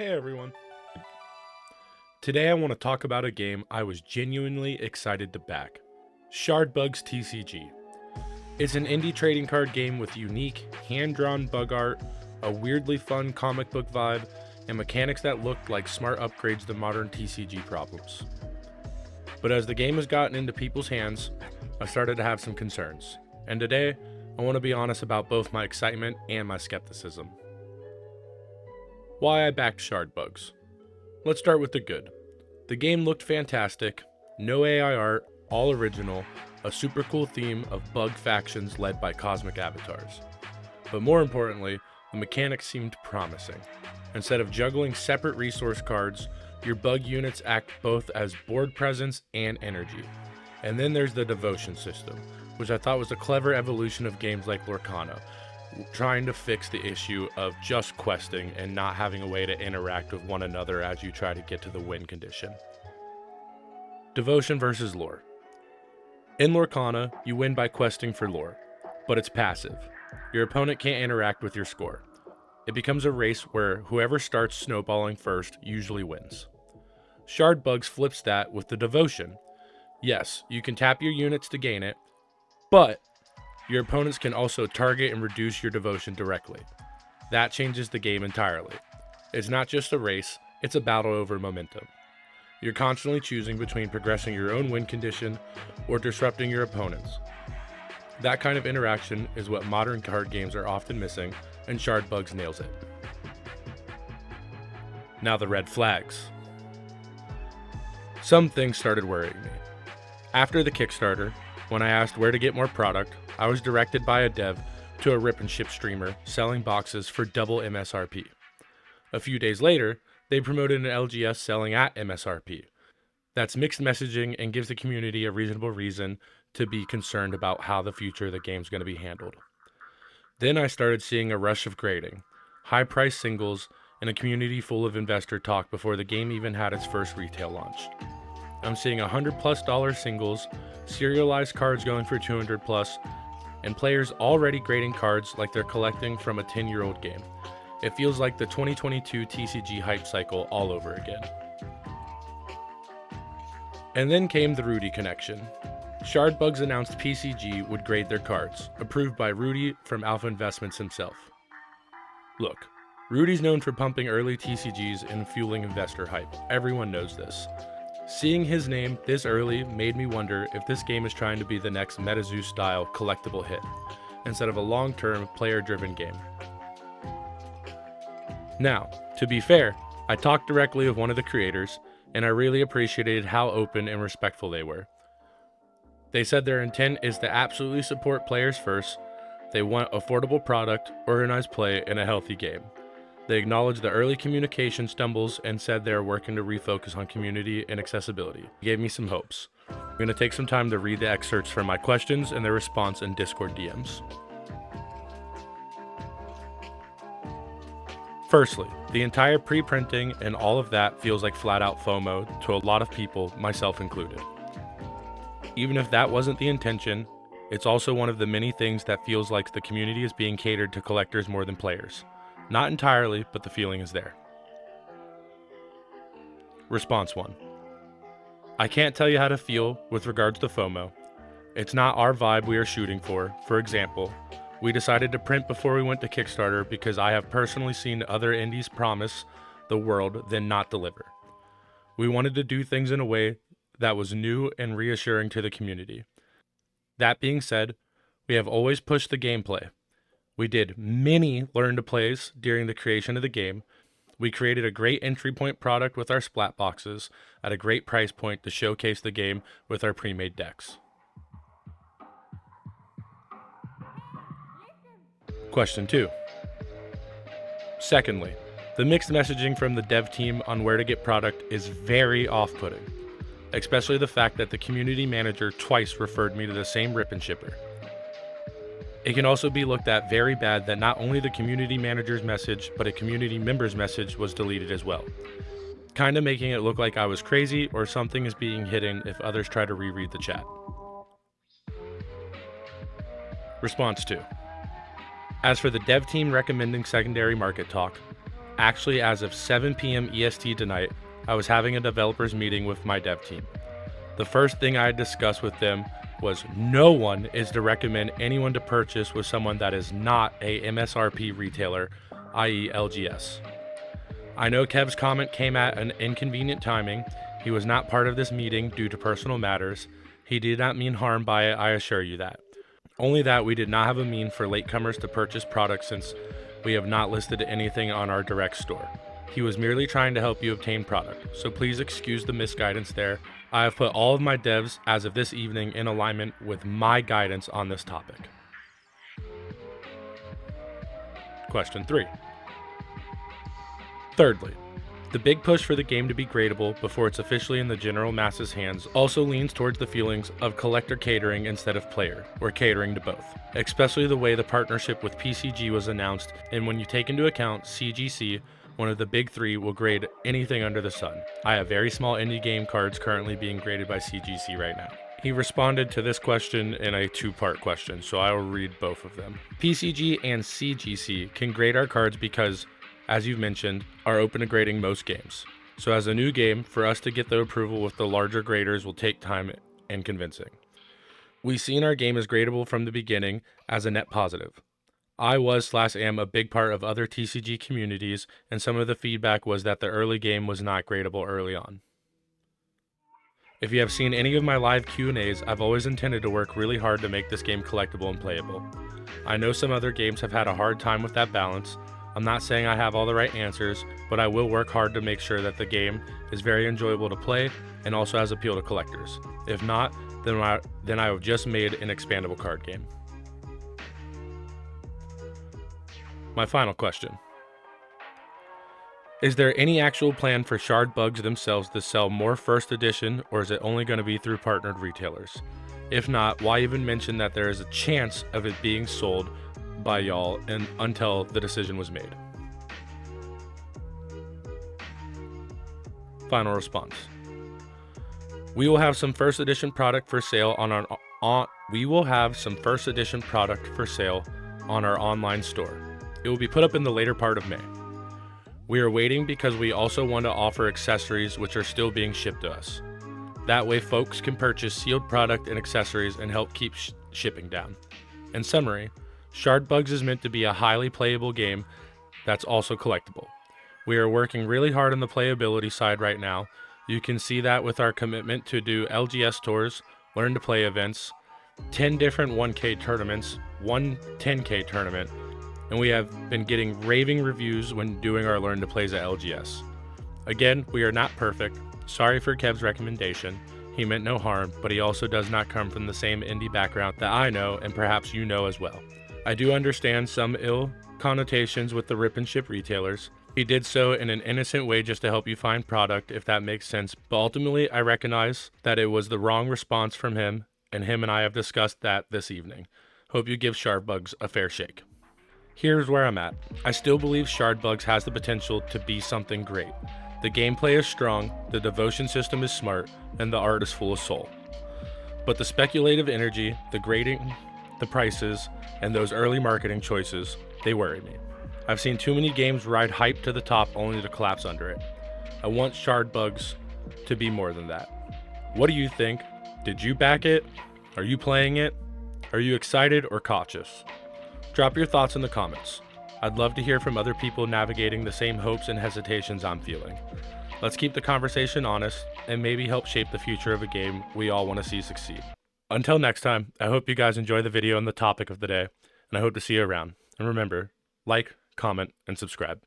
Hey everyone. Today I want to talk about a game I was genuinely excited to back. Shardbug's TCG. It's an indie trading card game with unique, hand-drawn bug art, a weirdly fun comic book vibe, and mechanics that looked like smart upgrades to modern TCG problems. But as the game has gotten into people's hands, I started to have some concerns. And today, I want to be honest about both my excitement and my skepticism. Why I backed Shardbugs. Let's start with the good. The game looked fantastic, no AI art, all original, a super cool theme of bug factions led by cosmic avatars. But more importantly, the mechanics seemed promising. Instead of juggling separate resource cards, your bug units act both as board presence and energy. And then there's the devotion system, which I thought was a clever evolution of games like Lorcana, trying to fix the issue of just questing and not having a way to interact with one another as you try to get to the win condition. Devotion versus lore. In Lorcana, you win by questing for lore, but it's passive. Your opponent can't interact with your score. It becomes a race where whoever starts snowballing first usually wins. Shardbugs flips that with the devotion. Yes, you can tap your units to gain it, but your opponents can also target and reduce your devotion directly. That changes the game entirely. It's not just a race, it's a battle over momentum. You're constantly choosing between progressing your own win condition or disrupting your opponents. That kind of interaction is what modern card games are often missing, and Shardbugs nails it. Now the red flags. Some things started worrying me. After the Kickstarter, when I asked where to get more product, I was directed by a dev to a rip and ship streamer selling boxes for double MSRP. A few days later, they promoted an LGS selling at MSRP. That's mixed messaging and gives the community a reasonable reason to be concerned about how the future of the game's going to be handled. Then I started seeing a rush of grading, high-priced singles, and a community full of investor talk before the game even had its first retail launch. I'm seeing $100+ singles, serialized cards going for $200+, and players already grading cards like they're collecting from a 10-year-old game. It feels like the 2022 TCG hype cycle all over again. And then came the Rudy connection. Shardbugs announced PCG would grade their cards, approved by Rudy from Alpha Investments himself. Look, Rudy's known for pumping early TCGs and fueling investor hype. Everyone knows this. Seeing his name this early made me wonder if this game is trying to be the next MetaZoo-style collectible hit, instead of a long-term, player-driven game. Now, to be fair, I talked directly with one of the creators, and I really appreciated how open and respectful they were. They said their intent is to absolutely support players first, they want affordable product, organized play, and a healthy game. They acknowledged the early communication stumbles and said they are working to refocus on community and accessibility. It gave me some hopes. I'm going to take some time to read the excerpts from my questions and their response in Discord DMs. Firstly, the entire pre-printing and all of that feels like flat-out FOMO to a lot of people, myself included. Even if that wasn't the intention, it's also one of the many things that feels like the community is being catered to collectors more than players. Not entirely, but the feeling is there. Response 1. I can't tell you how to feel with regards to FOMO. It's not our vibe we are shooting for. For example, we decided to print before we went to Kickstarter because I have personally seen other indies promise the world then not deliver. We wanted to do things in a way that was new and reassuring to the community. That being said, we have always pushed the gameplay. We did many learn to plays during the creation of the game. We created a great entry point product with our splat boxes at a great price point to showcase the game with our pre-made decks. Question 2. Secondly, the mixed messaging from the dev team on where to get product is very off-putting, especially the fact that the community manager twice referred me to the same rip and shipper. It can also be looked at very bad that not only the community manager's message, but a community member's message was deleted as well. Kinda making it look like I was crazy or something is being hidden if others try to reread the chat. Response 2. As for the dev team recommending secondary market talk, Actually, as of 7 p.m. EST tonight, I was having a developers meeting with my dev team. The first thing I discussed with them was no one is to recommend anyone to purchase with someone that is not a MSRP retailer, i.e. LGS. I know Kev's comment came at an inconvenient timing. He was not part of this meeting due to personal matters. He did not mean harm by it, I assure you that. Only that we did not have a mean for latecomers to purchase products since we have not listed anything on our direct store. He was merely trying to help you obtain product, so please excuse the misguidance there. I have put all of my devs as of this evening in alignment with my guidance on this topic. Question 3. Thirdly, the big push for the game to be gradable before it's officially in the general masses' hands also leans towards the feelings of collector catering instead of player, or catering to both, especially the way the partnership with TCG was announced, and when you take into account CGC, one of the big three will grade anything under the sun. I have very small indie game cards currently being graded by CGC right now. He responded to this question in a two-part question, so I will read both of them. TCG and CGC can grade our cards because, as you've mentioned, are open to grading most games. So as a new game, for us to get the approval with the larger graders will take time and convincing. We've seen our game as gradable from the beginning as a net positive. I was/am a big part of other TCG communities, and some of the feedback was that the early game was not gradable early on. If you have seen any of my live Q&As, I've always intended to work really hard to make this game collectible and playable. I know some other games have had a hard time with that balance. I'm not saying I have all the right answers, but I will work hard to make sure that the game is very enjoyable to play and also has appeal to collectors. If not, then I have just made an expandable card game. My final question. Is there any actual plan for Shard Bugs themselves to sell more first edition, or is it only going to be through partnered retailers? If not, why even mention that there is a chance of it being sold by y'all until the decision was made? Final response. We will have some first edition product for sale on our online store. It will be put up in the later part of May. We are waiting because we also want to offer accessories which are still being shipped to us. That way folks can purchase sealed product and accessories and help keep shipping down. In summary, Shard Bugs is meant to be a highly playable game that's also collectible. We are working really hard on the playability side right now. You can see that with our commitment to do LGS tours, learn to play events, 10 different 1K tournaments, one 10K tournament, and we have been getting raving reviews when doing our learn to plays at LGS. Again, we are not perfect. Sorry for Kev's recommendation. He meant no harm, but he also does not come from the same indie background that I know and perhaps you know as well. I do understand some ill connotations with the rip and ship retailers. He did so in an innocent way just to help you find product, if that makes sense, but ultimately I recognize that it was the wrong response from him, and him and I have discussed that this evening. Hope you give Shard Bugs a fair shake. Here's where I'm at. I still believe Shard Bugs has the potential to be something great. The gameplay is strong, the devotion system is smart, and the art is full of soul. But the speculative energy, the grading, the prices, and those early marketing choices, they worry me. I've seen too many games ride hype to the top only to collapse under it. I want Shard Bugs to be more than that. What do you think? Did you back it? Are you playing it? Are you excited or cautious? Drop your thoughts in the comments. I'd love to hear from other people navigating the same hopes and hesitations I'm feeling. Let's keep the conversation honest and maybe help shape the future of a game we all want to see succeed. Until next time, I hope you guys enjoy the video and the topic of the day, and I hope to see you around. And remember, like, comment, and subscribe.